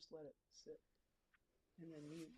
just let it sit and then mute.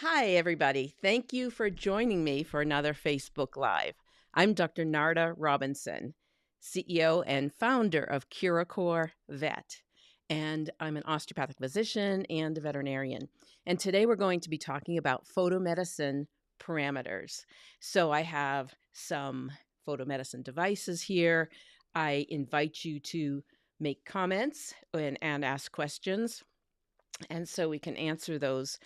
Hi, everybody. Thank you for joining me for another Facebook Live. I'm Dr. Narda Robinson, CEO and founder of Curacore Vet, and I'm an osteopathic physician and a veterinarian. And today we're going to be talking about photomedicine parameters. So I have some photomedicine devices here. I invite you to make comments and ask questions, and so we can answer those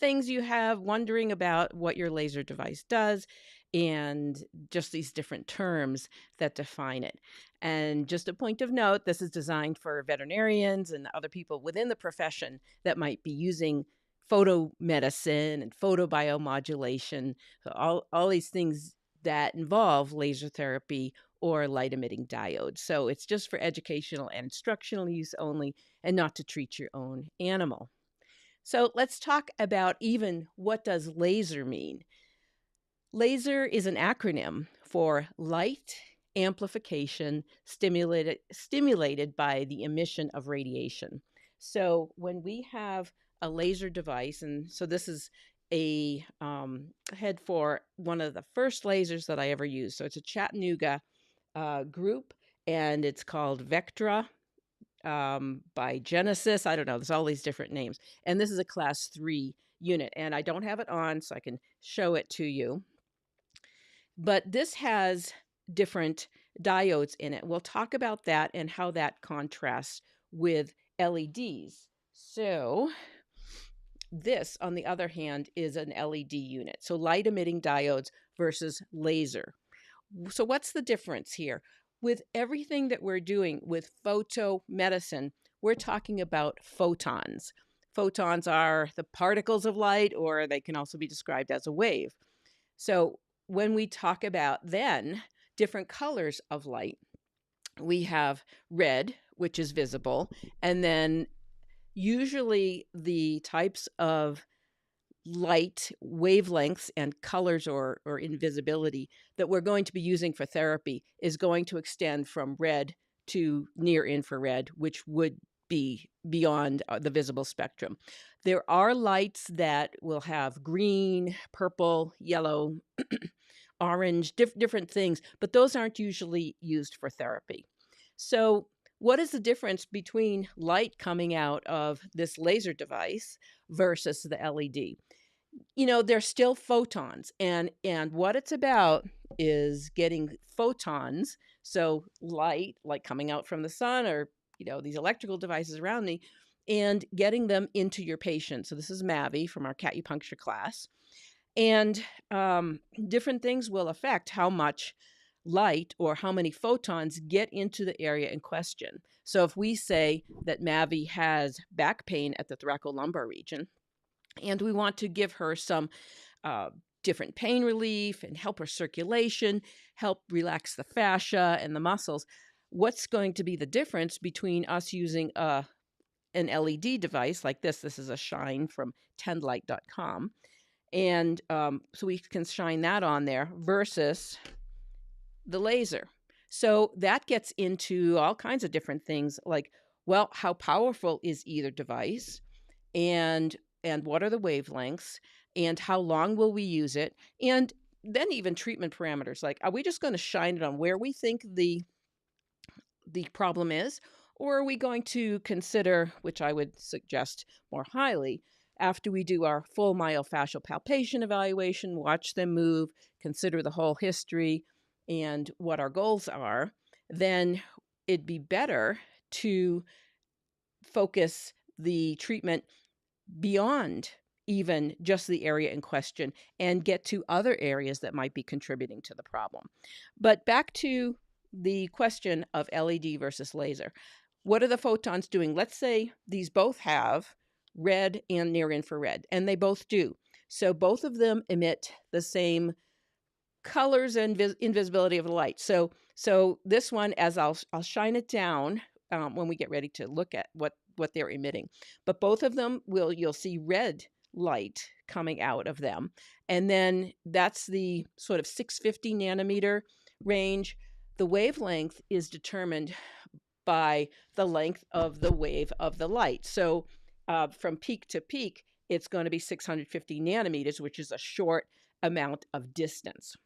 things you have wondering about what your laser device does and just these different terms that define it. And just a point of note, this is designed for veterinarians and other people within the profession that might be using photomedicine and photobiomodulation, so all these things that involve laser therapy or light emitting diodes. So it's just for educational and instructional use only, and not to treat your own animal. So let's talk about even what does laser mean. Laser is an acronym for light amplification stimulated by the emission of radiation. So when we have a laser device, and so this is a head for one of the first lasers that I ever used. So it's a Chattanooga group, and it's called Vectra by Genesis. I don't know. There's all these different names. And this is a class 3 unit. And I don't have it on, so I can show it to you. But this has different diodes in it. We'll talk about that and how that contrasts with LEDs. So this, on the other hand, is an LED unit. So light emitting diodes versus laser. So, what's the difference here? With everything that we're doing with photomedicine, we're talking about photons. Photons are the particles of light, or they can also be described as a wave. So, when we talk about then different colors of light, we have red, which is visible, and then usually the types of light wavelengths and colors or invisibility that we're going to be using for therapy is going to extend from red to near infrared, which would be beyond the visible spectrum. There are lights that will have green, purple, yellow, orange, different things, but those aren't usually used for therapy. So, what is the difference between light coming out of this laser device versus the LED? They're still photons, and what it's about is getting photons, so light like coming out from the sun or these electrical devices around me, and getting them into your patient. So this is Mavi from our acupuncture class, and different things will affect how much light or how many photons get into the area in question. So if we say that Mavi has back pain at the thoracolumbar region, and we want to give her some uh, different pain relief and help her circulation, help relax the fascia and the muscles. What's going to be the difference between us using an LED device like this? This is a Shine from tendlight.com. And so we can shine that on there versus the laser. So that gets into all kinds of different things like, well, how powerful is either device? And what are the wavelengths, and how long will we use it, and then even treatment parameters, like, are we just going to shine it on where we think the problem is, or are we going to consider, which I would suggest more highly, after we do our full myofascial palpation evaluation, watch them move, consider the whole history and what our goals are, then it'd be better to focus the treatment beyond even just the area in question and get to other areas that might be contributing to the problem. But back to the question of LED versus laser. What are the photons doing? Let's say these both have red and near infrared, and they both do. So both of them emit the same colors and invisibility of the light. So this one, as I'll shine it down when we get ready to look at what they're emitting. But both of them you'll see red light coming out of them, and then that's the sort of 650 nanometer range. The wavelength is determined by the length of the wave of the light. So from peak to peak, it's going to be 650 nanometers, which is a short amount of distance.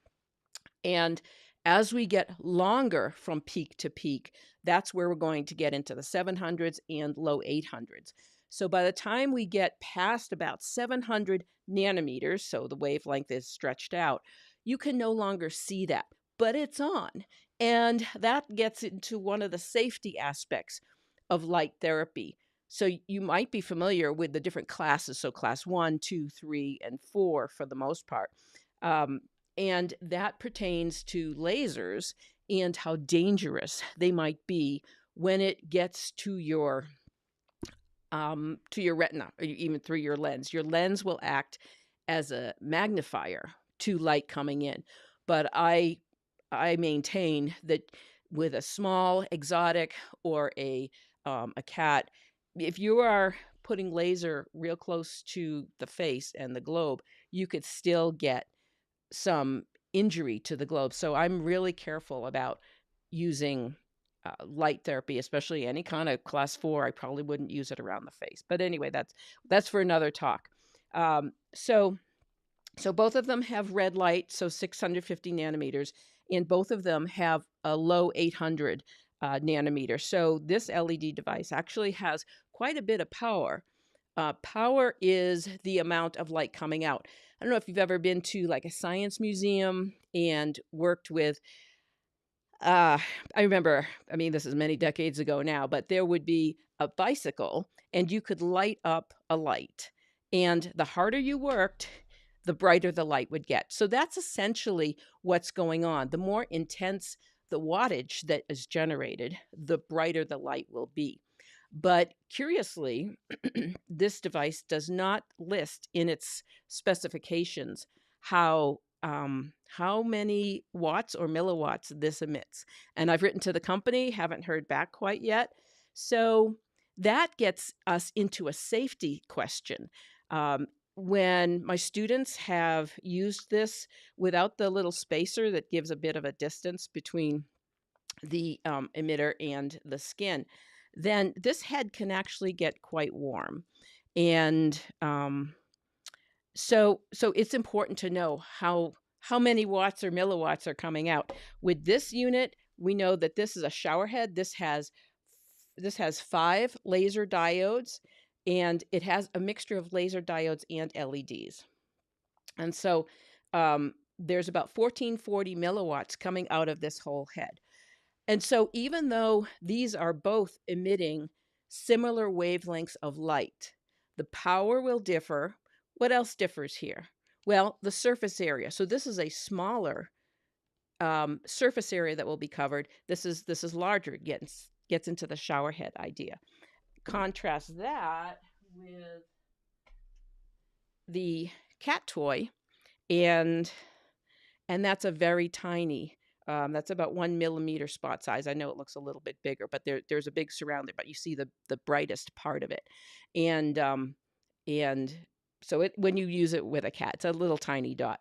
And as we get longer from peak to peak, that's where we're going to get into the 700s and low 800s. So by the time we get past about 700 nanometers, so the wavelength is stretched out, you can no longer see that, but it's on. And that gets into one of the safety aspects of light therapy. So you might be familiar with the different classes. So class 1, 2, 3, and 4 for the most part. And that pertains to lasers and how dangerous they might be when it gets to your retina, or even through your lens. Your lens will act as a magnifier to light coming in. But I maintain that with a small exotic or a cat, if you are putting laser real close to the face and the globe, you could still get some injury to the globe. So I'm really careful about using light therapy, especially any kind of class 4. I probably wouldn't use it around the face. But anyway, that's for another talk. So both of them have red light, so 650 nanometers, and both of them have a low 800 nanometer. So this LED device actually has quite a bit of power. Power is the amount of light coming out. I don't know if you've ever been to like a science museum and worked with, I remember, this is many decades ago now, but there would be a bicycle and you could light up a light. And the harder you worked, the brighter the light would get. So that's essentially what's going on. The more intense the wattage that is generated, the brighter the light will be. But curiously, this device does not list in its specifications how many watts or milliwatts this emits. And I've written to the company, haven't heard back quite yet. So that gets us into a safety question. When my students have used this without the little spacer that gives a bit of a distance between the emitter and the skin, then this head can actually get quite warm. And so it's important to know how many watts or milliwatts are coming out. With this unit, we know that this is a shower head. This has 5 laser diodes, and it has a mixture of laser diodes and LEDs. And so there's about 1440 milliwatts coming out of this whole head. And so even though these are both emitting similar wavelengths of light, the power will differ. What else differs here? Well, the surface area. So this is a smaller surface area that will be covered. This is larger, gets into the shower head idea. Contrast that with the cat toy, and that's a very tiny. That's about 1 millimeter spot size. I know it looks a little bit bigger, but there's a big surround there, but you see the brightest part of it. And so when you use it with a cat, it's a little tiny dot.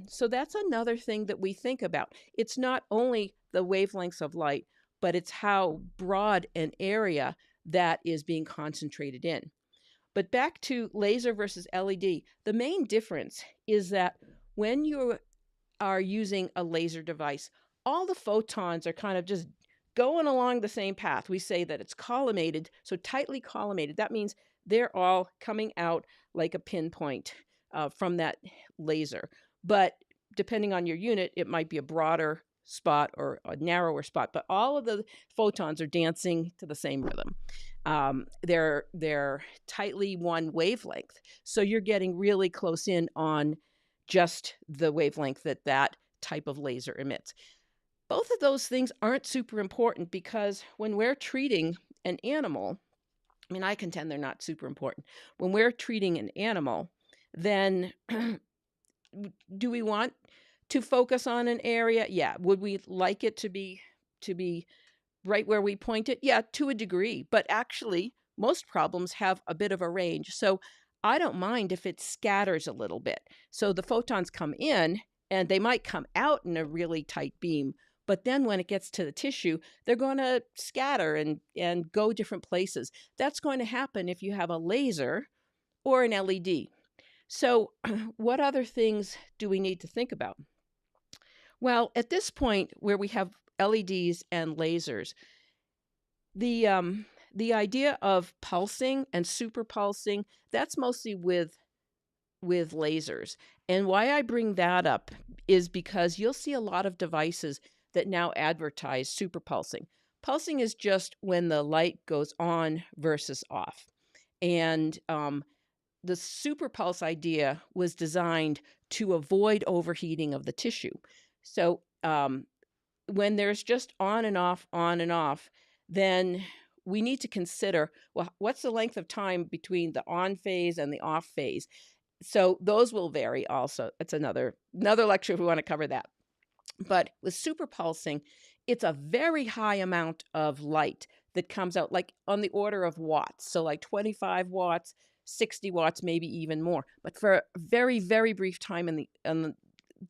So that's another thing that we think about. It's not only the wavelengths of light, but it's how broad an area that is being concentrated in. But back to laser versus LED, the main difference is that when you are using a laser device, all the photons are kind of just going along the same path. We say that it's collimated, so tightly collimated. That means they're all coming out like a pinpoint from that laser. But depending on your unit, it might be a broader spot or a narrower spot, but all of the photons are dancing to the same rhythm. They're tightly one wavelength. So you're getting really close in on just the wavelength that type of laser emits. Both of those things aren't super important because when we're treating an animal, I mean, I contend they're not super important. When we're treating an animal, then do we want to focus on an area? Yeah. Would we like it to be right where we point it? Yeah, to a degree. But actually, most problems have a bit of a range. So I don't mind if it scatters a little bit. So the photons come in and they might come out in a really tight beam. But then when it gets to the tissue, they're going to scatter and go different places. That's going to happen if you have a laser or an LED. So, what other things do we need to think about? Well, at this point where we have LEDs and lasers, the idea of pulsing and super pulsing, that's mostly with lasers. And why I bring that up is because you'll see a lot of devices that now advertise super pulsing. Pulsing is just when the light goes on versus off. And the super pulse idea was designed to avoid overheating of the tissue. So when there's just on and off, then we need to consider, well, what's the length of time between the on phase and the off phase? So those will vary also. It's another lecture if we want to cover that. But with super pulsing, it's a very high amount of light that comes out, like on the order of watts. So like 25 watts, 60 watts, maybe even more, but for a very, very brief time in the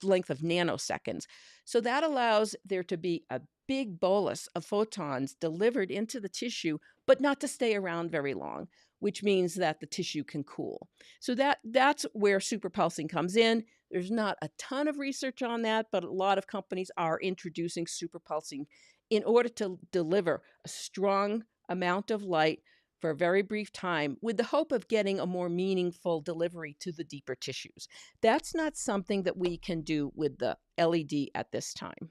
length of nanoseconds. So that allows there to be a big bolus of photons delivered into the tissue, but not to stay around very long, which means that the tissue can cool. So that's where superpulsing comes in. There's not a ton of research on that, but a lot of companies are introducing superpulsing in order to deliver a strong amount of light for a very brief time with the hope of getting a more meaningful delivery to the deeper tissues. That's not something that we can do with the LED at this time.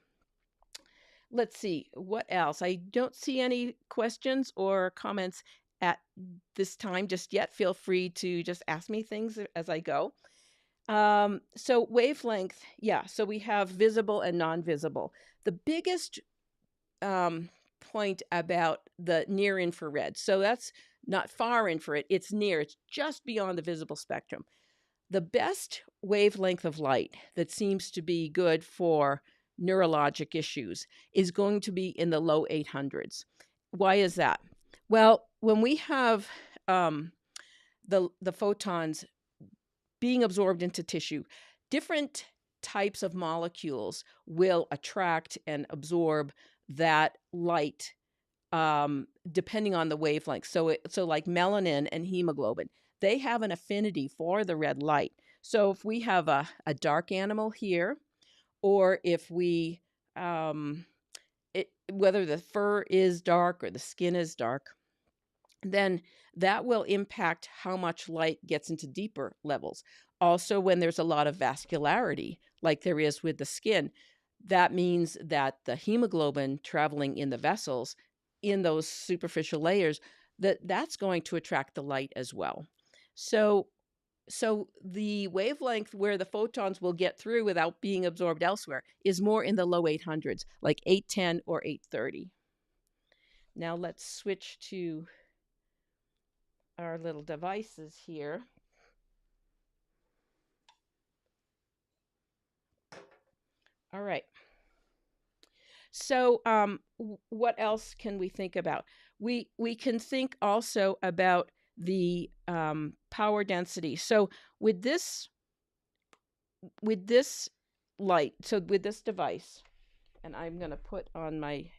Let's see, what else? I don't see any questions or comments at this time just yet. Feel free to just ask me things as I go. So wavelength, yeah, so we have visible and non-visible. The biggest point about the near infrared, so that's not far infrared, it's near, it's just beyond the visible spectrum. The best wavelength of light that seems to be good for neurologic issues is going to be in the low 800s. Why is that? Well, when we have the photons being absorbed into tissue, different types of molecules will attract and absorb that light depending on the wavelength. So like melanin and hemoglobin, they have an affinity for the red light. So if we have a dark animal here, or if we, whether the fur is dark or the skin is dark, then that will impact how much light gets into deeper levels. Also, when there's a lot of vascularity, like there is with the skin, that means that the hemoglobin traveling in the vessels in those superficial layers, that's going to attract the light as well. So the wavelength where the photons will get through without being absorbed elsewhere is more in the low 800s, like 810 or 830. Now let's switch to our little devices here. All right. So what else can we think about? We can think also about the power density. So with this light, so with this device, and I'm going to put on my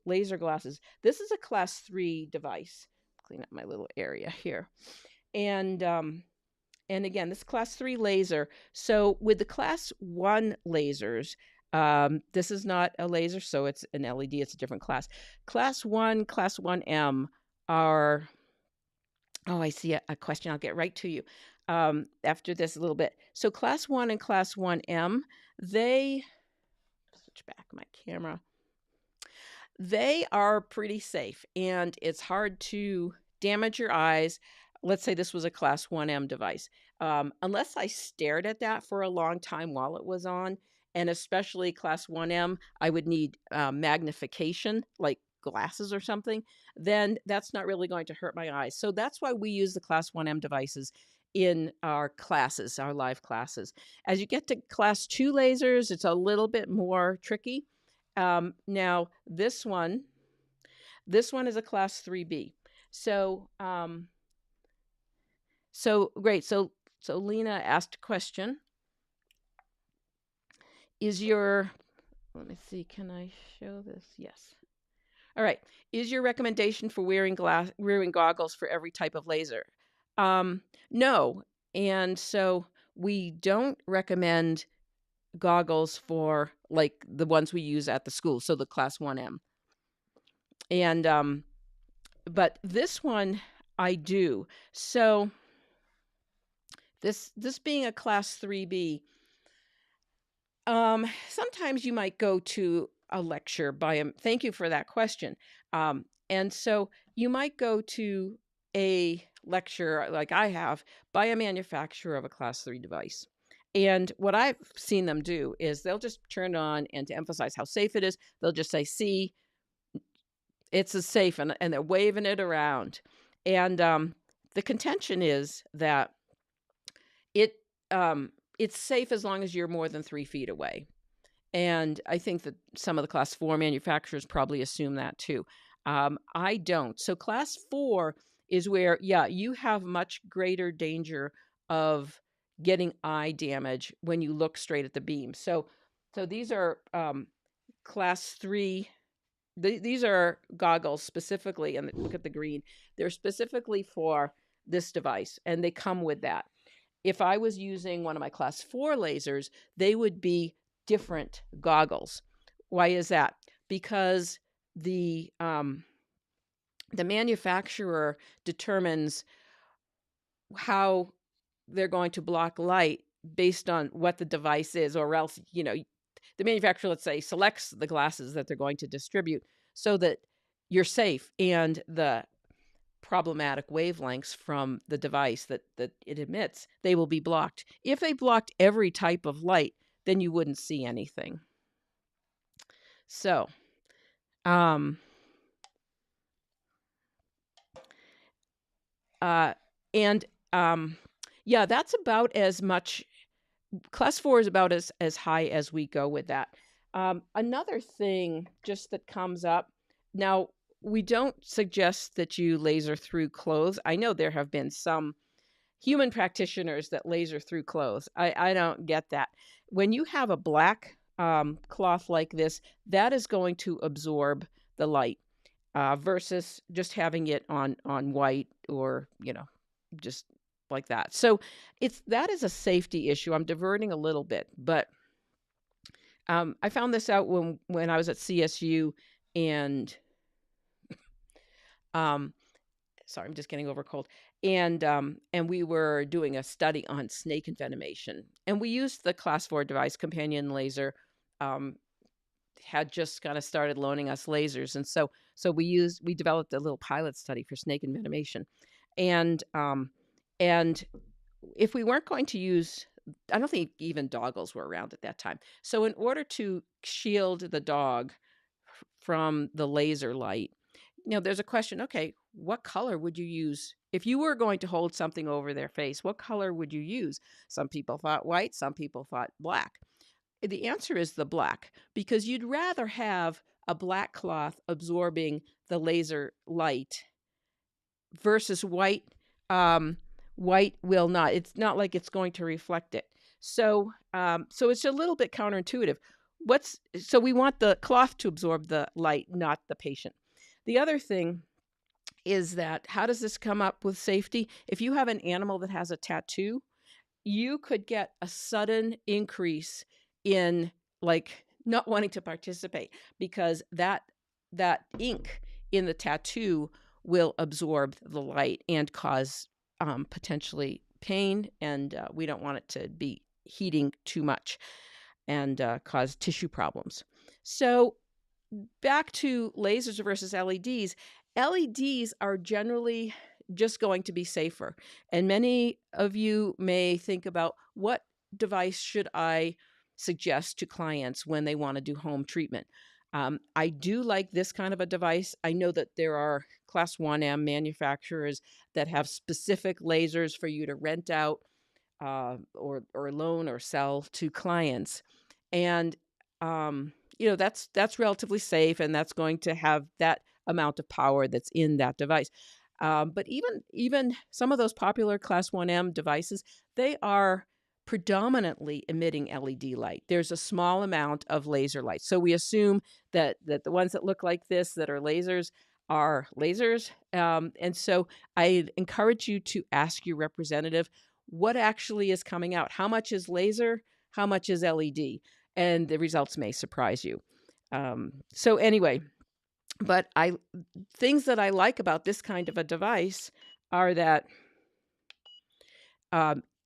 laser glasses. This is a class 3 device. Clean up my little area here. And again, this class 3 laser. So with the class 1 lasers, this is not a laser, so it's an LED. It's a different class. Class 1, class 1M are, oh, I see a question. I'll get right to you after this a little bit. So class 1 and class 1M, they, switch back my camera. They are pretty safe, and it's hard to damage your eyes. Let's say this was a class 1M device. Unless I stared at that for a long time while it was on, and especially class 1M, I would need magnification, like glasses or something, then that's not really going to hurt my eyes. So that's why we use the Class 1M devices in our classes, our live classes. As you get to Class 2 lasers, it's a little bit more tricky. Now, this one is a Class 3B. So, great. So Lena asked a question. Let me see, can I show this? Yes. All right. Is your recommendation for wearing goggles for every type of laser? No. And so we don't recommend goggles for like the ones we use at the school, so the Class 1M. And but this one I do. So this being a Class 3B, sometimes you might go to a lecture thank you for that question. And so you might go to a lecture like I have by a manufacturer of a Class 3 device. And what I've seen them do is they'll just turn it on, and to emphasize how safe it is, they'll just say, see, it's as safe, and they're waving it around. And the contention is that it's safe as long as you're more than 3 feet away. And I think that some of the Class 4 manufacturers probably assume that too. I don't. So Class 4 is where, you have much greater danger of getting eye damage when you look straight at the beam. So these are Class 3. These are goggles specifically, and look at the green. They're specifically for this device, and they come with that. If I was using one of my Class 4 lasers, they would be different goggles. Why is that? Because the manufacturer determines how they're going to block light based on what the device is, or else, the manufacturer, let's say, selects the glasses that they're going to distribute so that you're safe, and the problematic wavelengths from the device that it emits, they will be blocked. If they blocked every type of light, then you wouldn't see anything. So, that's about as much. Class 4 is about as high as we go with that. Another thing just that comes up now, we don't suggest that you laser through clothes. I know there have been some human practitioners that laser through clothes. I don't get that. When you have a black cloth like this, that is going to absorb the light versus just having it on white, or, just like that. So that is a safety issue. I'm diverting a little bit, but I found this out when I was at CSU, and sorry, I'm just getting over a cold. And we were doing a study on snake envenomation, and we used the Class 4 device. Companion Laser had just kind of started loaning us lasers, and so we developed a little pilot study for snake envenomation, and if we weren't going to use, I don't think even doggles were around at that time. So in order to shield the dog from the laser light, there's a question, okay, what color would you use? If you were going to hold something over their face, what color would you use? Some people thought white, some people thought black. The answer is the black, because you'd rather have a black cloth absorbing the laser light versus white. White will not. It's not like it's going to reflect it. So it's a little bit counterintuitive. So we want the cloth to absorb the light, not the patient. The other thing is that, how does this come up with safety? If you have an animal that has a tattoo, you could get a sudden increase in not wanting to participate, because that ink in the tattoo will absorb the light and cause potentially pain, and we don't want it to be heating too much and cause tissue problems. So back to lasers versus LEDs. LEDs are generally just going to be safer. And many of you may think about, what device should I suggest to clients when they want to do home treatment? I do like this kind of a device. I know that there are Class 1M manufacturers that have specific lasers for you to rent out or loan or sell to clients. And that's relatively safe, and that's going to have that amount of power that's in that device. But even some of those popular Class 1M devices, they are predominantly emitting LED light. There's a small amount of laser light. So we assume that the ones that look like this that are lasers are lasers. And so I encourage you to ask your representative what actually is coming out. How much is laser? How much is LED? And the results may surprise you. So anyway, but things that I like about this kind of a device are that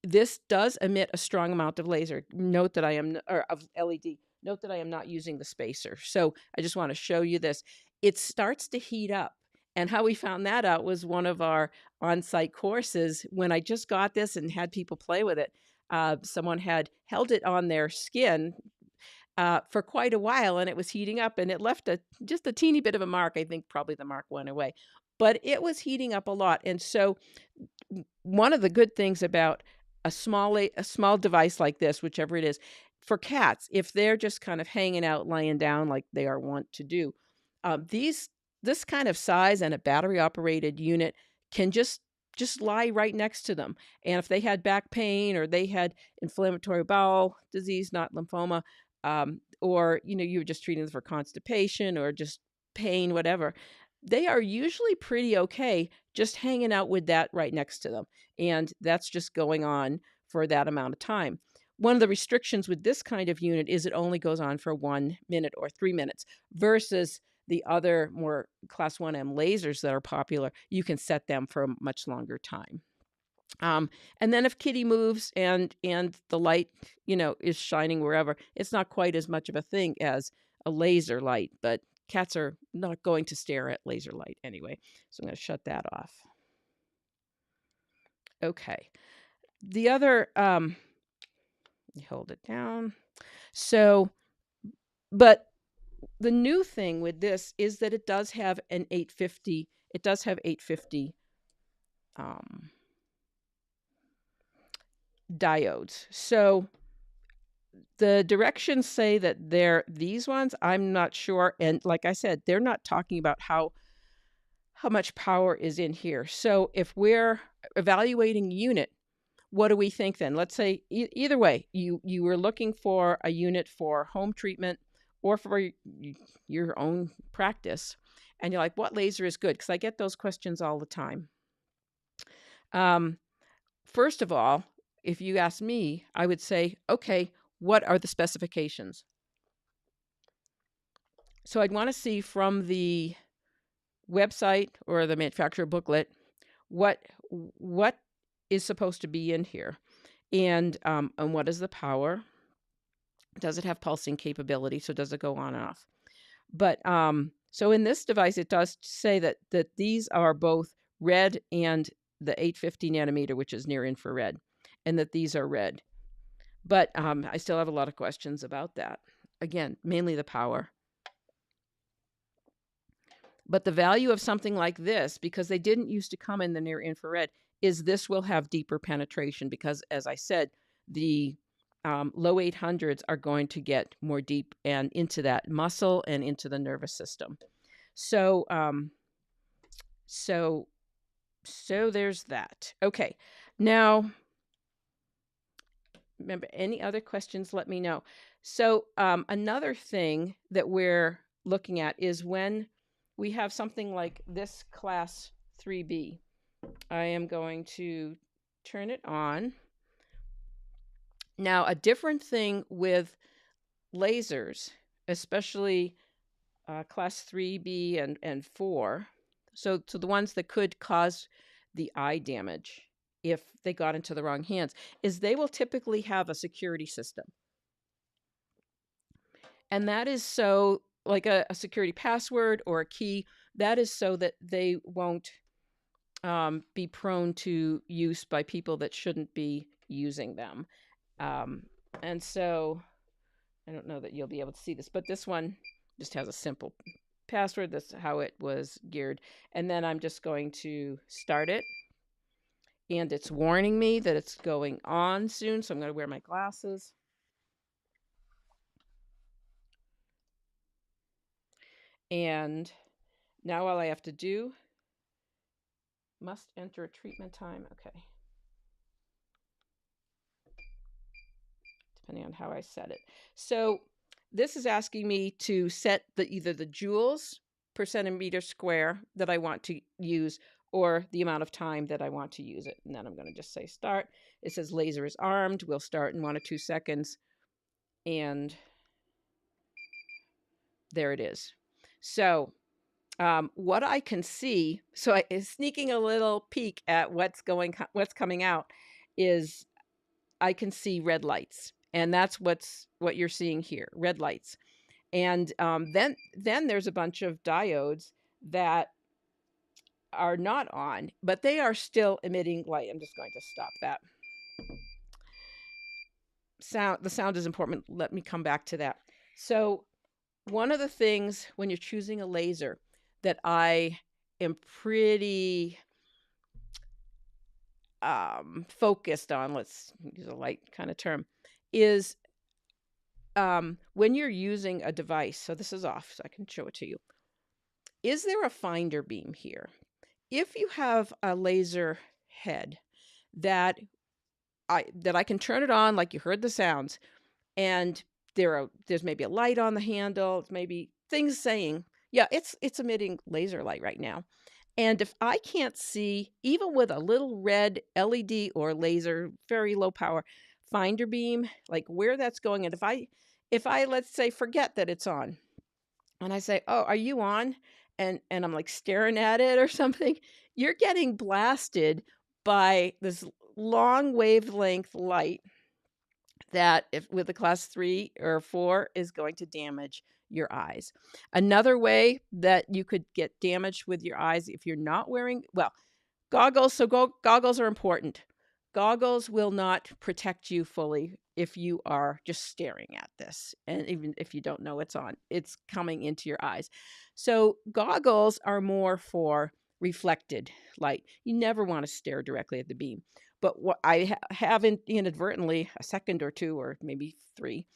this does emit a strong amount of laser. Note that I am, or of LED. Note that I am not using the spacer. So I just want to show you this. It starts to heat up. And how we found that out was one of our on-site courses. When I just got this and had people play with it, someone had held it on their skin for quite a while, and it was heating up, and it left just a teeny bit of a mark. I think probably the mark went away, but it was heating up a lot. And so one of the good things about a small device like this, whichever it is, for cats, if they're just kind of hanging out, laying down like they are wont to do, this kind of size and a battery operated unit can just lie right next to them. And if they had back pain or they had inflammatory bowel disease, not lymphoma, or you were just treating them for constipation or just pain, whatever, they are usually pretty okay just hanging out with that right next to them. And that's just going on for that amount of time. One of the restrictions with this kind of unit is it only goes on for 1 minute or 3 minutes versus the other more Class 1M lasers that are popular. You can set them for a much longer time. And then if Kitty moves and the light, is shining wherever, it's not quite as much of a thing as a laser light, but cats are not going to stare at laser light anyway. So I'm going to shut that off. Okay. The other, hold it down. So, but the new thing with this is that it does have an 850. It does have 850 diodes. So the directions say that they're these ones. I'm not sure. And like I said, they're not talking about how much power is in here. So if we're evaluating a unit, what do we think then? Let's say either way, you were looking for a unit for home treatment or for your own practice. And you're like, what laser is good? Because I get those questions all the time. First of all, if you ask me, I would say, okay, what are the specifications? So I'd want to see from the website or the manufacturer booklet what is supposed to be in here, and what is the power? Does it have pulsing capability? So does it go on and off? But so in this device, it does say that these are both red and the 850 nanometer, which is near infrared, and that these are red. But I still have a lot of questions about that. Again, mainly the power. But the value of something like this, because they didn't used to come in the near infrared, is this will have deeper penetration because, as I said, the low 800s are going to get more deep and into that muscle and into the nervous system. So, so there's that. Okay, now, remember, any other questions, let me know. So another thing that we're looking at is when we have something like this Class 3B. I am going to turn it on. Now, a different thing with lasers, especially Class 3B and 4, so the ones that could cause the eye damage if they got into the wrong hands, is they will typically have a security system. And that is so, like a security password or a key, that is so that they won't be prone to use by people that shouldn't be using them. And so I don't know that you'll be able to see this, but this one just has a simple password. That's how it was geared. And then I'm just going to start it. And it's warning me that it's going on soon, so I'm going to wear my glasses. And now all I have to do, must enter a treatment time. Okay. Depending on how I set it. So this is asking me to set either the joules per centimeter square that I want to use, or the amount of time that I want to use it. And then I'm going to just say start. It says laser is armed. We'll start in 1 or 2 seconds. And there it is. So what I can see, so I is sneaking a little peek at what's coming out, is I can see red lights. And that's what you're seeing here, red lights. And then there's a bunch of diodes that are not on, but they are still emitting light. I'm just going to stop that. The sound is important. Let me come back to that. So one of the things when you're choosing a laser that I am pretty focused on, let's use a light kind of term, is when you're using a device. So this is off, so I can show it to you. Is there a finder beam here? If you have a laser head that I can turn it on, like you heard the sounds, and there's maybe a light on the handle, it's maybe things saying, yeah, it's emitting laser light right now. And if I can't see, even with a little red LED or laser, very low power finder beam, like where that's going, and if I let's say forget that it's on, and I say, oh, are you on? And I'm like staring at it or something, you're getting blasted by this long wavelength light that, if with a class 3 or 4, is going to damage your eyes. Another way that you could get damaged with your eyes if you're not wearing, well, goggles. So goggles are important. Goggles will not protect you fully if you are just staring at this. And even if you don't know it's on, it's coming into your eyes. So goggles are more for reflected light. You never want to stare directly at the beam. But what I have inadvertently a second or 2 or maybe 3,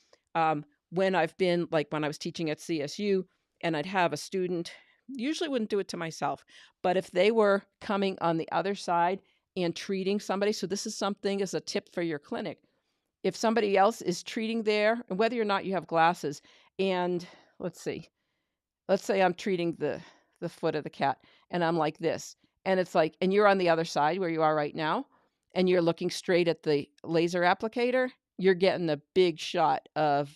when I've been, like when I was teaching at CSU and I'd have a student, usually wouldn't do it to myself, but if they were coming on the other side and treating somebody, so this is something as a tip for your clinic. If somebody else is treating there, and whether or not you have glasses, and let's say I'm treating the foot of the cat and I'm like this, and it's like, and you're on the other side where you are right now, and you're looking straight at the laser applicator, you're getting a big shot of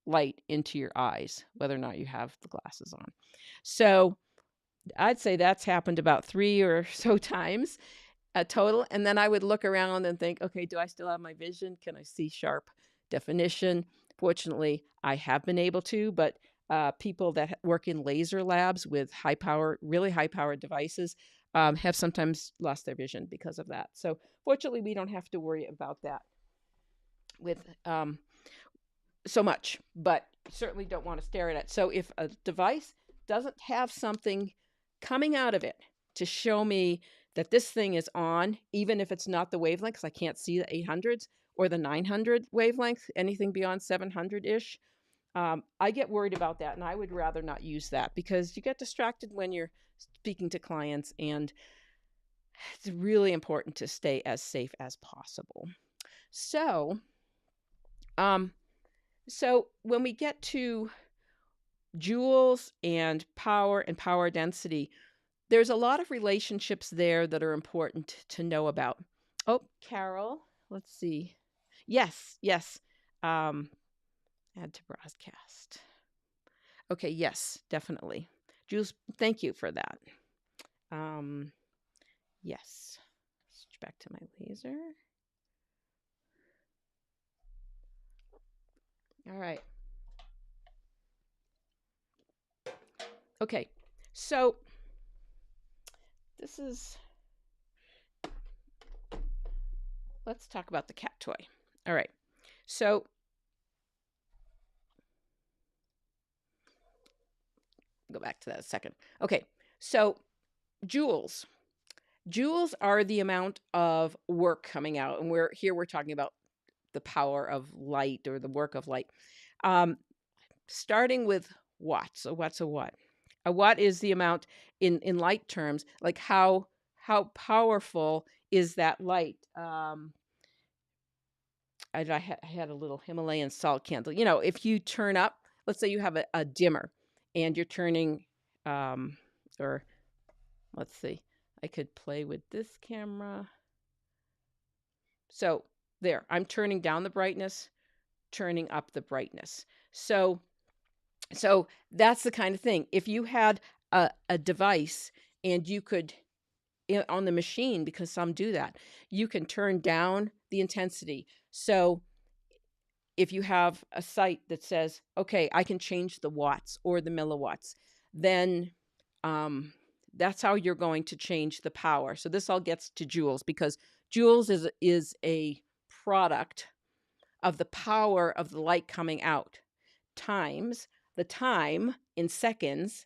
light into your eyes, whether or not you have the glasses on. So I'd say that's happened about 3 or so times total. And then I would look around and think, okay, do I still have my vision? Can I see sharp definition? Fortunately, I have been able to, but people that work in laser labs with really high powered devices have sometimes lost their vision because of that. So fortunately, we don't have to worry about that with so much, but certainly don't want to stare at it. So if a device doesn't have something coming out of it to show me that this thing is on, even if it's not the wavelength, because I can't see the 800s or the 900 wavelength, anything beyond 700-ish, I get worried about that, and I would rather not use that because you get distracted when you're speaking to clients, and it's really important to stay as safe as possible. So when we get to joules and power density, there's a lot of relationships there that are important to know about. Oh, Carol, let's see. Yes. Add to broadcast. Okay, yes, definitely. Jules, thank you for that. Yes. Switch back to my laser. All right. Okay, so let's talk about the cat toy. All right, so go back to that a second. Okay, so joules. Joules are the amount of work coming out, and we're talking about the power of light or the work of light. Starting with watts. So what's a watt? A watt is the amount in light terms, like how powerful is that light? I had a little Himalayan salt candle. You know, if you turn up, let's say you have a dimmer, and you're turning, or let's see, I could play with this camera. So there, I'm turning down the brightness, turning up the brightness. So that's the kind of thing. If you had a device and you could, on the machine, because some do that, you can turn down the intensity. So if you have a site that says, okay, I can change the watts or the milliwatts, then that's how you're going to change the power. So this all gets to joules, because joules is a product of the power of the light coming out times the time in seconds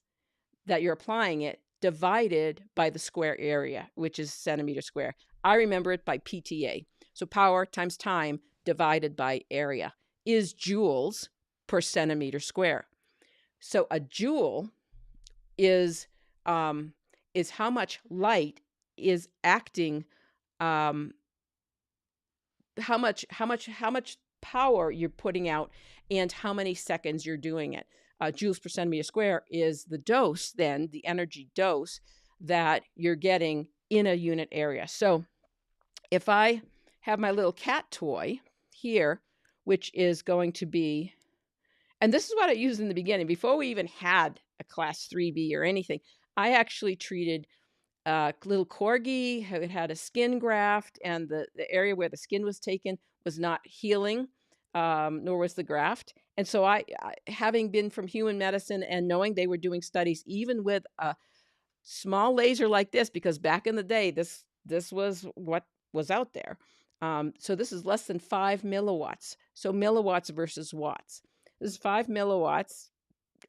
that you're applying it, divided by the square area, which is centimeter square. I remember it by PTA. So power times time divided by area is joules per centimeter square. So a joule is how much light is acting, how much power you're putting out, and how many seconds you're doing it. Joules per centimeter square is the dose, then the energy dose that you're getting in a unit area. So if I have my little cat toy here, which is going to be, and this is what I used in the beginning, before we even had a class 3B or anything, I actually treated a little corgi. It had a skin graft, and the area where the skin was taken was not healing, nor was the graft. And so I, having been from human medicine and knowing they were doing studies even with a small laser like this, because back in the day, this was what was out there. So this is less than 5 milliwatts. So milliwatts versus watts. This is 5 milliwatts.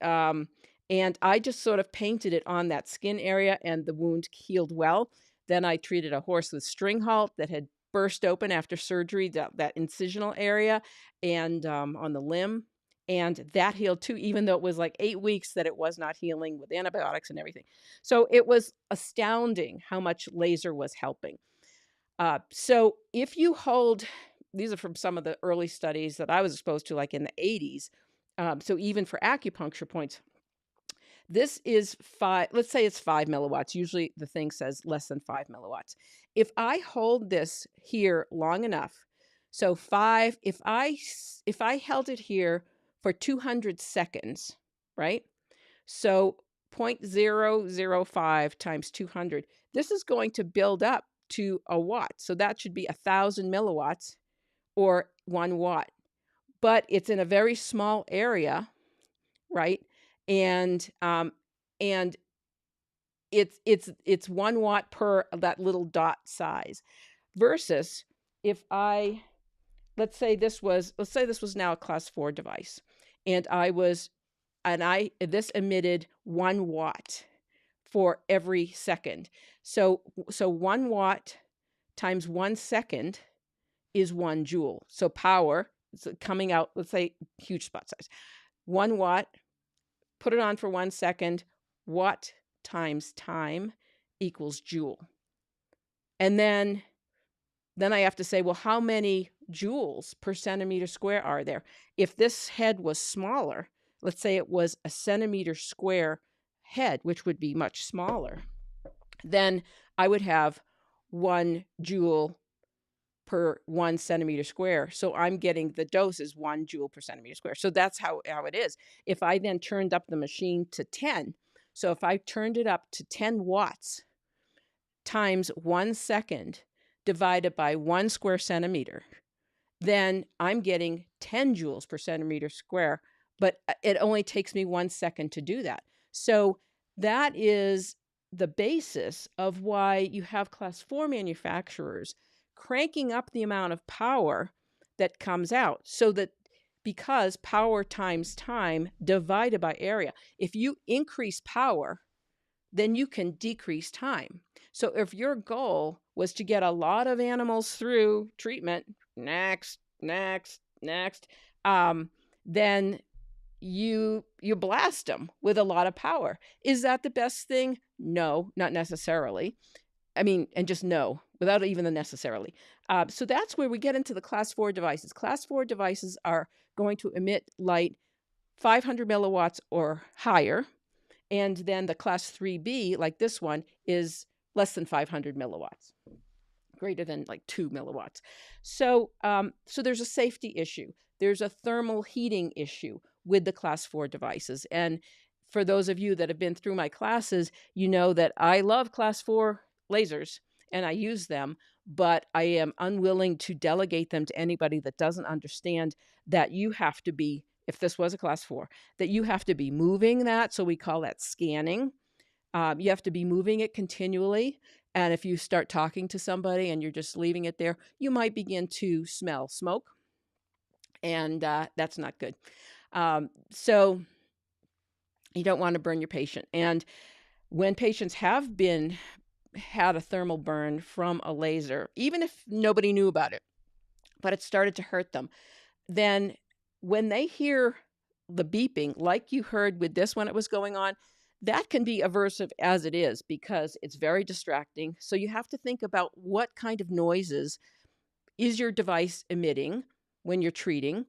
And I just sort of painted it on that skin area, and the wound healed well. Then I treated a horse with string halt that had burst open after surgery, that incisional area, and on the limb. And that healed too, even though it was like 8 weeks that it was not healing with antibiotics and everything. So it was astounding how much laser was helping. So if you hold, these are from some of the early studies that I was exposed to, like in the 80s. So even for acupuncture points, this is 5, let's say it's 5 milliwatts. Usually the thing says less than 5 milliwatts. If I hold this here long enough, so 5, if I held it here for 200 seconds, right? So 0.005 times 200, this is going to build up to a watt. So that should be 1,000 milliwatts or 1 watt. But it's in a very small area, right? And it's 1 watt per that little dot size, versus if let's say this was now a class 4 device, and this emitted 1 watt for every second. So 1 watt times 1 second is 1 joule. So power coming out, let's say huge spot size, 1 watt, put it on for 1 second, watt times time equals joule. And then I have to say, well, how many joules per centimeter square are there? If this head was smaller, let's say it was a centimeter square head, which would be much smaller, then I would have 1 joule per 1 centimeter square. So I'm getting the dose is 1 joule per centimeter square. So that's how it is. If I then turned up the machine to 10, so if I turned it up to 10 watts times 1 second divided by 1 square centimeter, then I'm getting 10 joules per centimeter square, but it only takes me 1 second to do that. So that is the basis of why you have class 4 manufacturers cranking up the amount of power that comes out, so that because power times time divided by area. If you increase power, then you can decrease time. So if your goal was to get a lot of animals through treatment, next, then you blast them with a lot of power. Is that the best thing? No, not necessarily. I mean, and just no, without even the necessarily. So that's where we get into the class 4 devices. Class 4 devices are going to emit light 500 milliwatts or higher. And then the class 3B, like this one, is less than 500 milliwatts, greater than like 2 milliwatts. So there's a safety issue. There's a thermal heating issue with the class 4 devices. And for those of you that have been through my classes, you know that I love class 4 lasers and I use them, but I am unwilling to delegate them to anybody that doesn't understand that you have to be, if this was a class 4, that you have to be moving that. So we call that scanning. You have to be moving it continually. And if you start talking to somebody and you're just leaving it there, you might begin to smell smoke. And that's not good. So you don't want to burn your patient. And when patients have had a thermal burn from a laser, even if nobody knew about it, but it started to hurt them, then when they hear the beeping, like you heard with this when it was going on, that can be aversive as it is because it's very distracting. So you have to think about what kind of noises is your device emitting when you're treating,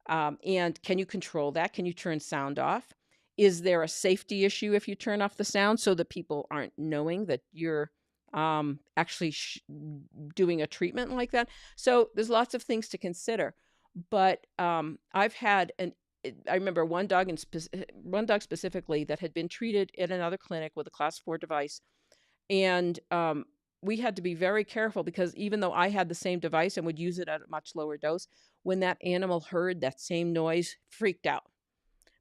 and can you control that? Can you turn sound off? Is there a safety issue if you turn off the sound so that people aren't knowing that you're actually doing a treatment like that? So there's lots of things to consider. But I've had I remember one dog specifically that had been treated in another clinic with a class 4 device. And we had to be very careful because even though I had the same device and would use it at a much lower dose, when that animal heard that same noise, freaked out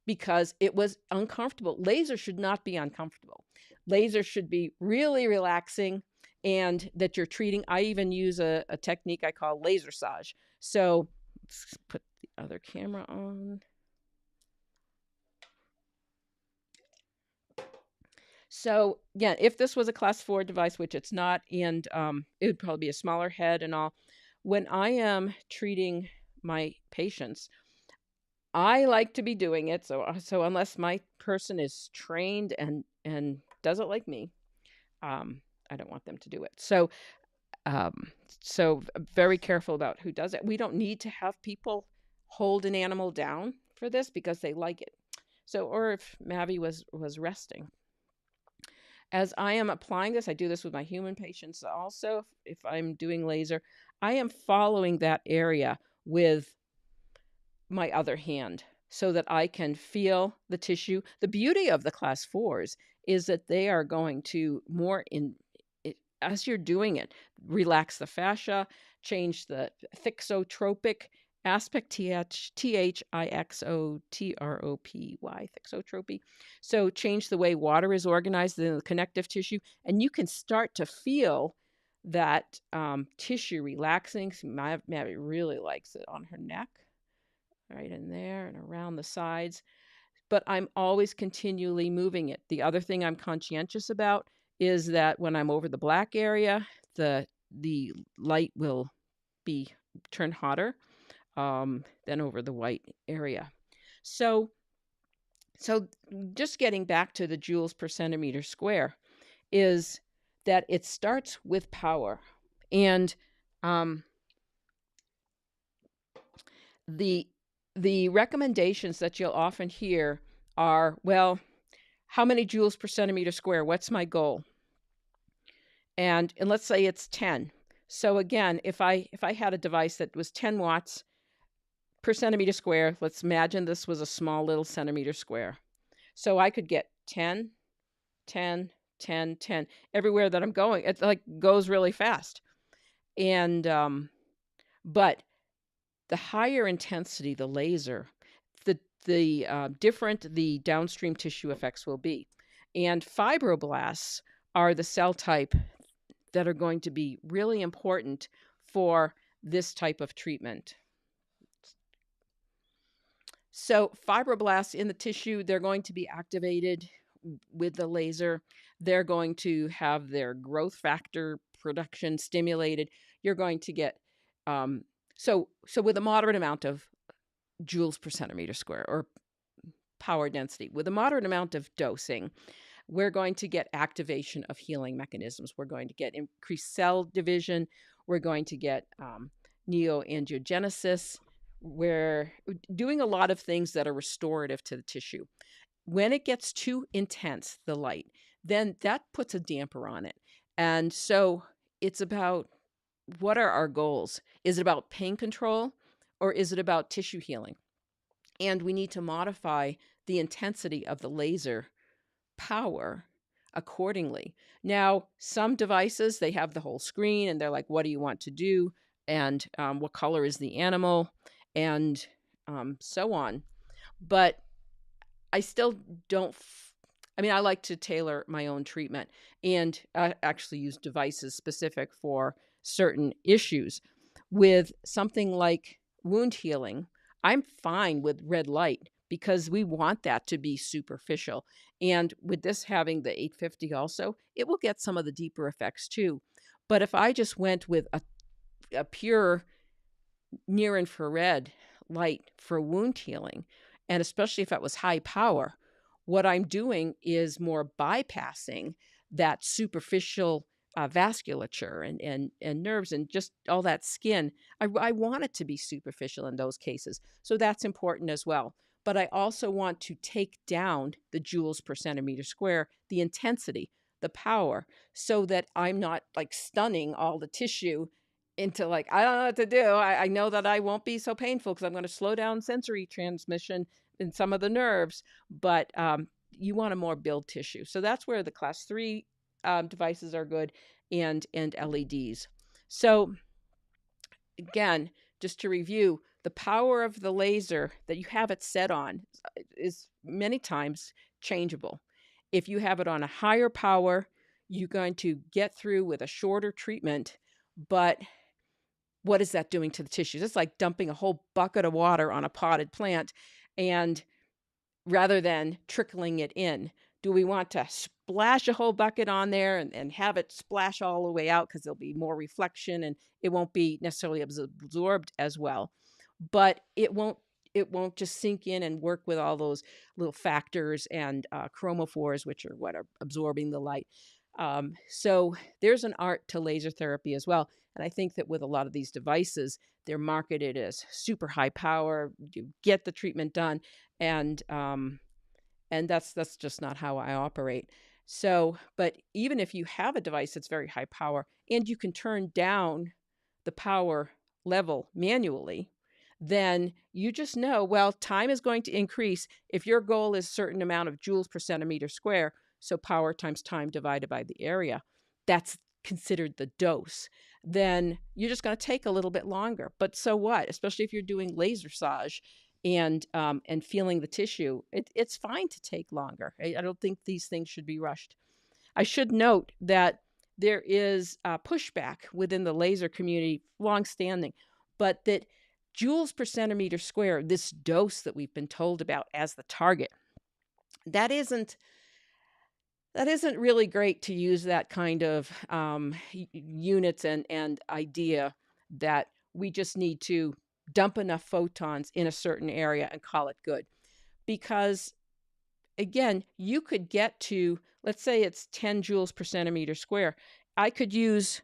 because it was uncomfortable. Laser should not be uncomfortable. Laser should be really relaxing and that you're treating. I even use a technique I call laser massage. So let's put the other camera on. So again, if this was a class 4 device, which it's not, and it would probably be a smaller head and all, when I am treating my patients, I like to be doing it. So unless my person is trained and does it like me, I don't want them to do it. So very careful about who does it. We don't need to have people hold an animal down for this because they like it. So, or if Mavi was resting. As I am applying this, I do this with my human patients also. If I'm doing laser, I am following that area with my other hand so that I can feel the tissue. The beauty of the class 4s is that they are going to as you're doing it, relax the fascia, change the thixotropic aspect, thixotropy, thixotropy. So change the way water is organized in the connective tissue, and you can start to feel that tissue relaxing. Mavi really likes it on her neck, right in there and around the sides. But I'm always continually moving it. The other thing I'm conscientious about is that when I'm over the black area, the light will be turned hotter than over the white area. So just getting back to the joules per centimeter square is that it starts with power. And the recommendations that you'll often hear are, well, how many joules per centimeter square? What's my goal? And let's say it's 10. So again, if I had a device that was 10 watts per centimeter square, let's imagine this was a small little centimeter square. So I could get 10, 10, 10, 10 everywhere that I'm going. It like goes really fast. And but the higher intensity the laser, the different the downstream tissue effects will be. And fibroblasts are the cell type that are going to be really important for this type of treatment. So fibroblasts in the tissue, they're going to be activated with the laser. They're going to have their growth factor production stimulated. You're going to get um, so with a moderate amount of joules per centimeter square or power density, with a moderate amount of dosing, we're going to get activation of healing mechanisms. We're going to get increased cell division. We're going to get neoangiogenesis. We're doing a lot of things that are restorative to the tissue. When it gets too intense, the light, then that puts a damper on it. And so it's about, what are our goals? Is it about pain control or is it about tissue healing? And we need to modify the intensity of the laser power accordingly. Now, some devices, they have the whole screen and they're like, what do you want to do? And what color is the animal? And so on. But I still don't, I mean, I like to tailor my own treatment and actually use devices specific for certain issues. With something like wound healing, I'm fine with red light because we want that to be superficial. And with this having the 850 also, it will get some of the deeper effects too. But if I just went with a pure near infrared light for wound healing, and especially if it was high power, what I'm doing is more bypassing that superficial vasculature and nerves and just all that skin. I want it to be superficial in those cases. So that's important as well. But I also want to take down the joules per centimeter square, the intensity, the power, so that I'm not like stunning all the tissue into like, I don't know what to do. I know that I won't be so painful because I'm going to slow down sensory transmission in some of the nerves, but you want to more build tissue. So that's where the class 3 devices are good, and LEDs. So again, just to review, the power of the laser that you have it set on is many times changeable. If you have it on a higher power, you're going to get through with a shorter treatment, but what is that doing to the tissues? It's like dumping a whole bucket of water on a potted plant, and rather than trickling it in, do we want to splash a whole bucket on there and have it splash all the way out because there'll be more reflection and it won't be necessarily absorbed as well? But it won't just sink in and work with all those little factors and chromophores, which are what are absorbing the light. So there's an art to laser therapy as well. And I think that with a lot of these devices, they're marketed as super high power, you get the treatment done, and that's just not how I operate. So, but even if you have a device that's very high power and you can turn down the power level manually, then you just know, well, time is going to increase. If your goal is a certain amount of joules per centimeter square, so power times time divided by the area, that's considered the dose, then you're just going to take a little bit longer. But so what? Especially if you're doing laser massage and feeling the tissue, it's fine to take longer. I don't think these things should be rushed. I should note that there is pushback within the laser community, longstanding, but that joules per centimeter square, this dose that we've been told about as the target, that isn't really great to use that kind of units and idea that we just need to dump enough photons in a certain area and call it good. Because again, you could get to, let's say it's 10 joules per centimeter square. I could use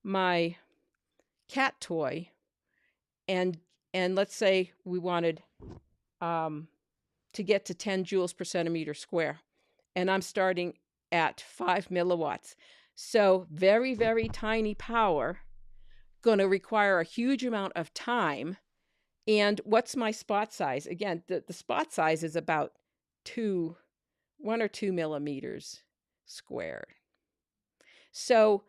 my cat toy and let's say we wanted to get to 10 joules per centimeter square. And I'm starting at 5 milliwatts. So very, very tiny power, going to require a huge amount of time. And what's my spot size? Again, the spot size is about 1 or 2 millimeters squared. So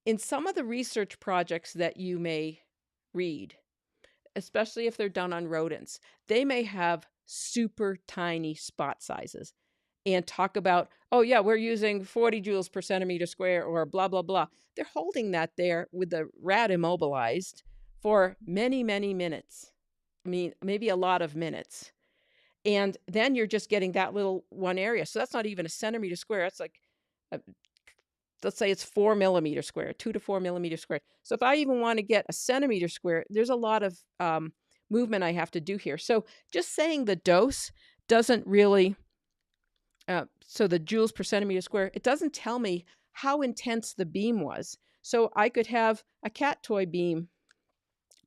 in some of the research projects that you may read, especially if they're done on rodents, they may have super tiny spot sizes and talk about, oh yeah, we're using 40 joules per centimeter square or blah, blah, blah. They're holding that there with the rat immobilized for many, many minutes maybe a lot of minutes. And then you're just getting that little one area. So that's not even a centimeter square. That's like, a, let's say it's 4 millimeter square, 2 to 4 millimeter square. So if I even want to get a centimeter square, there's a lot of movement I have to do here. So just saying the dose doesn't really, so the joules per centimeter square, it doesn't tell me how intense the beam was. So I could have a cat toy beam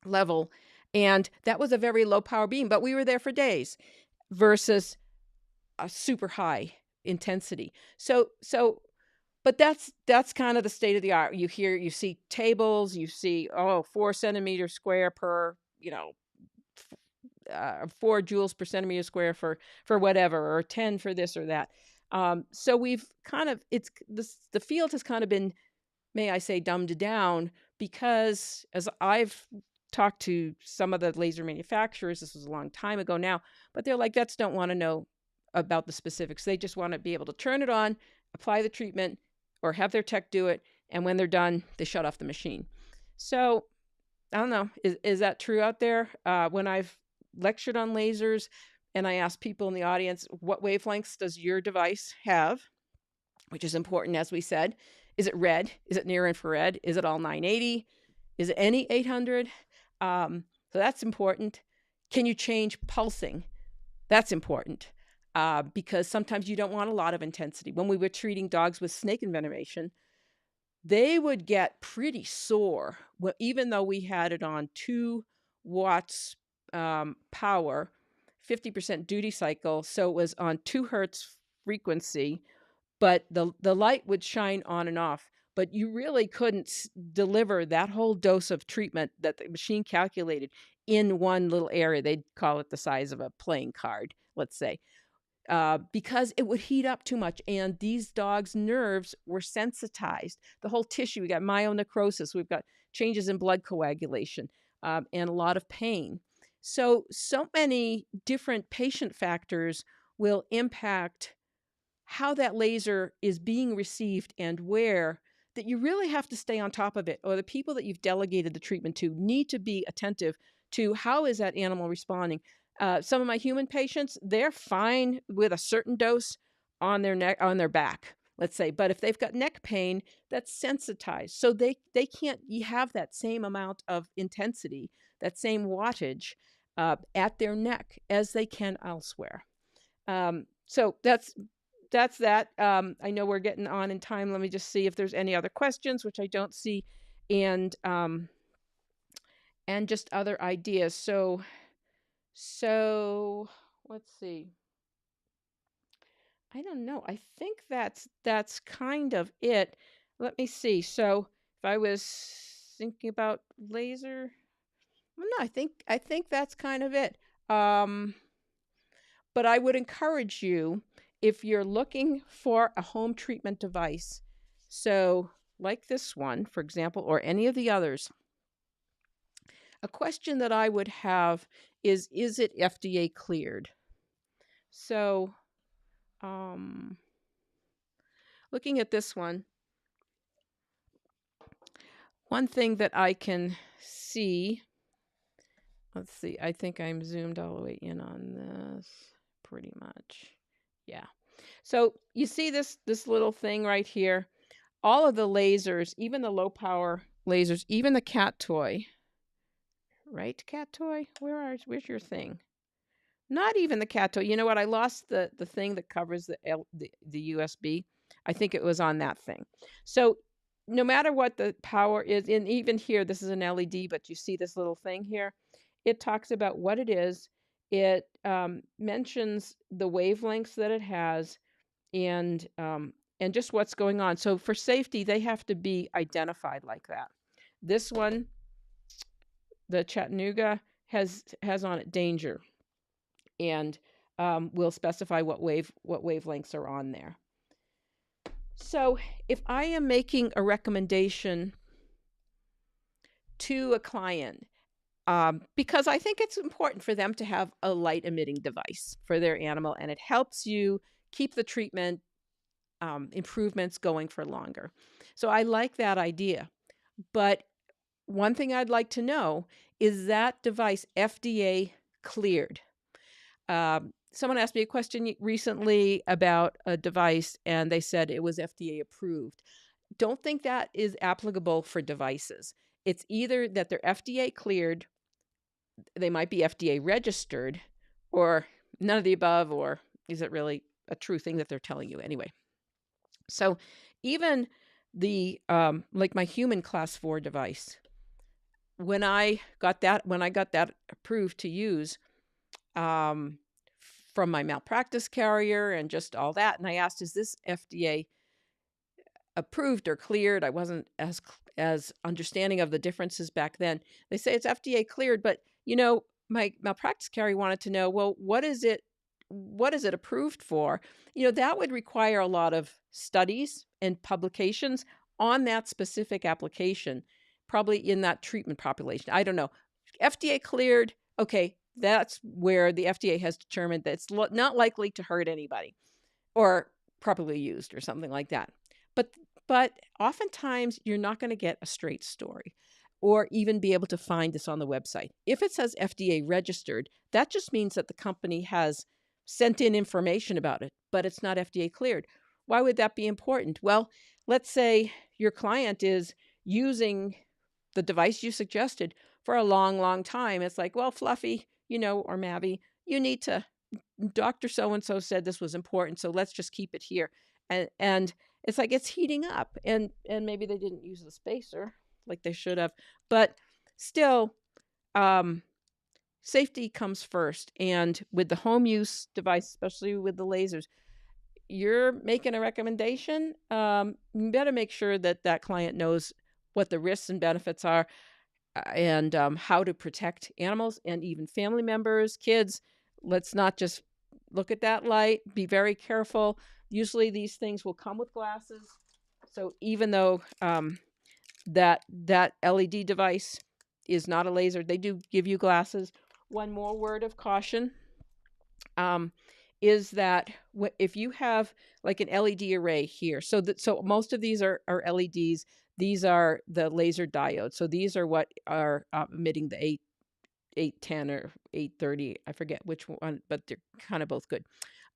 level, and that was a very low power beam, but we were there for days versus a super high intensity. But that's kind of the state of the art. You see tables, you see 4 centimeters square per 4 joules per centimeter square for whatever, or 10 for this or that. So we've kind of the field has kind of been, may I say, dumbed down, because as I've talked to some of the laser manufacturers, this was a long time ago now, but they're like, vets don't want to know about the specifics. They just want to be able to turn it on, apply the treatment, or have their tech do it, and when they're done, they shut off the machine. So I don't know, is that true out there? When I've lectured on lasers and I ask people in the audience, what wavelengths does your device have? Which is important, as we said. Is it red? Is it near infrared? Is it all 980? Is it any 800? So that's important. Can you change pulsing? That's important. Because sometimes you don't want a lot of intensity. When we were treating dogs with snake envenomation, they would get pretty sore, even though we had it on 2 watts power, 50% duty cycle. So it was on 2 hertz frequency, but the light would shine on and off. But you really couldn't deliver that whole dose of treatment that the machine calculated in one little area. They'd call it the size of a playing card, let's say. Because it would heat up too much, and these dogs' nerves were sensitized. The whole tissue, we got myonecrosis, we've got changes in blood coagulation, and a lot of pain. So many different patient factors will impact how that laser is being received and where, that you really have to stay on top of it, or the people that you've delegated the treatment to need to be attentive to how is that animal responding. Some of my human patients, they're fine with a certain dose on their neck, on their back, let's say. But if they've got neck pain, that's sensitized. So they can't have that same amount of intensity, that same wattage at their neck as they can elsewhere. So that's that. I know we're getting on in time. Let me just see if there's any other questions, which I don't see, and just other ideas. So let's see. I don't know. I think that's kind of it. Let me see. So if I was thinking about laser, well, no, I think that's kind of it. But I would encourage you, if you're looking for a home treatment device, so like this one, for example, or any of the others, a question that I would have is it FDA cleared? So, looking at this one thing that I can see, let's see, I think I'm zoomed all the way in on this pretty much. Yeah. So you see this little thing right here, all of the lasers, even the low power lasers, even the cat toy, right? Cat toy, where's your thing? Not even the cat toy. You know what? I lost the thing that covers the USB. I think it was on that thing. So no matter what the power is, and even here, this is an LED, but you see this little thing here. It talks about what it is. It mentions the wavelengths that it has, and just what's going on. So for safety, they have to be identified like that. This one, the Chattanooga, has on it danger, and we'll specify what wavelengths are on there. So if I am making a recommendation to a client, because I think it's important for them to have a light emitting device for their animal, and it helps you keep the treatment improvements going for longer. So I like that idea. But one thing I'd like to know, is that device FDA cleared. Someone asked me a question recently about a device, and they said it was FDA approved. Don't think that is applicable for devices. It's either that they're FDA cleared, they might be FDA registered, or none of the above, or is it really a true thing that they're telling you anyway? So even the like my human class 4 device, when I got that approved to use from my malpractice carrier and just all that, and I asked, is this FDA approved or cleared? I wasn't as understanding of the differences back then. They say it's FDA cleared, but my malpractice carrier wanted to know, well, what is it approved for? That would require a lot of studies and publications on that specific application, probably in that treatment population. I don't know. FDA cleared, okay, that's where the FDA has determined that it's not likely to hurt anybody or properly used or something like that. But oftentimes you're not going to get a straight story or even be able to find this on the website. If it says FDA registered, that just means that the company has sent in information about it, but it's not FDA cleared. Why would that be important? Well, let's say your client is using the device you suggested for a long, long time. It's like, well, Fluffy, or Mavi, Dr. So-and-so said this was important, so let's just keep it here. And it's like it's heating up, and maybe they didn't use the spacer like they should have, but still, safety comes first. And with the home use device, especially with the lasers, you're making a recommendation. You better make sure that client knows what the risks and benefits are, and how to protect animals and even family members, kids. Let's not just look at that light. Be very careful. Usually these things will come with glasses. So even though that LED device is not a laser, they do give you glasses. One more word of caution is that if you have like an LED array here, so most of these are LEDs. These are the laser diodes. So these are what are emitting the 810 or 830. I forget which one, but they're kind of both good.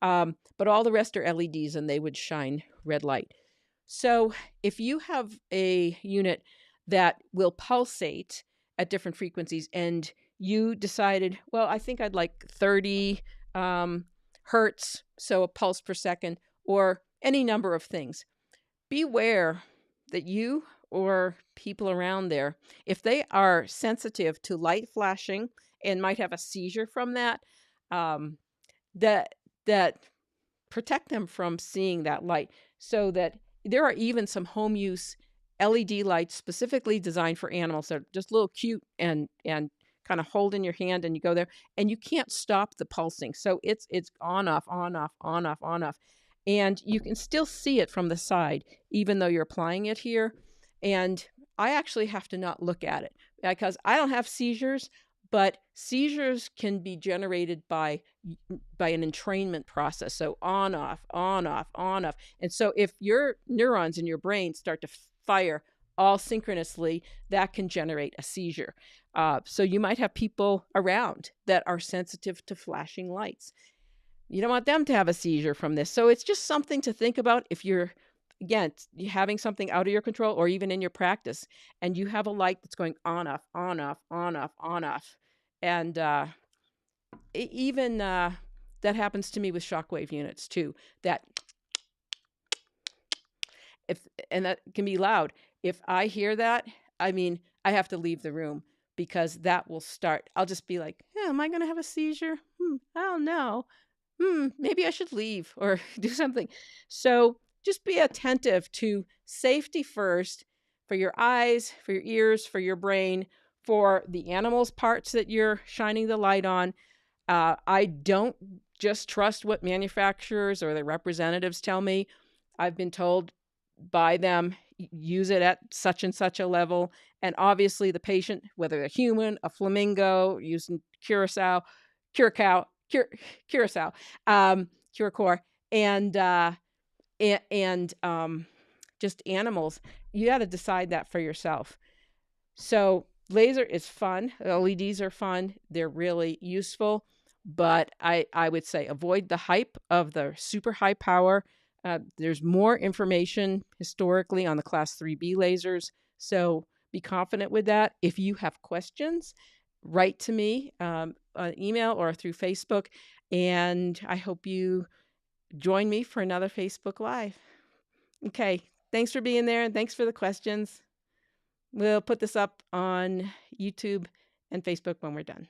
But all the rest are LEDs, and they would shine red light. So if you have a unit that will pulsate at different frequencies, and you decided, well, I think I'd like 30 hertz, so a pulse per second, or any number of things, beware that you or people around there, if they are sensitive to light flashing and might have a seizure from that, that protect them from seeing that light. So that there are even some home use LED lights specifically designed for animals that are just a little cute and kind of hold in your hand, and you go there and you can't stop the pulsing. So it's on, off, on, off, on, off, on, off. And you can still see it from the side, even though you're applying it here. And I actually have to not look at it because I don't have seizures, but seizures can be generated by an entrainment process. So on, off, on, off, on, off. And so if your neurons in your brain start to fire all synchronously, that can generate a seizure. So you might have people around that are sensitive to flashing lights. You don't want them to have a seizure from this. So it's just something to think about if you're, again, having something out of your control or even in your practice, and you have a light that's going on, off, on, off, on, off, on, off. And even that happens to me with shockwave units too. That can be loud. If I hear that, I have to leave the room, because that will start. I'll just be like, yeah, am I going to have a seizure? I don't know. Maybe I should leave or do something. So just be attentive to safety first, for your eyes, for your ears, for your brain, for the animal's parts that you're shining the light on. I don't just trust what manufacturers or their representatives tell me. I've been told by them, use it at such and such a level. And obviously the patient, whether a human, a flamingo, using Curacao, Curacore, and just animals, you got to decide that for yourself. So laser is fun. LEDs are fun. They're really useful, but I would say avoid the hype of the super high power. There's more information historically on the class 3B lasers, so be confident with that. If you have questions, write to me on email or through Facebook, and I hope you join me for another Facebook Live. Okay, thanks for being there, and thanks for the questions. We'll put this up on YouTube and Facebook when we're done.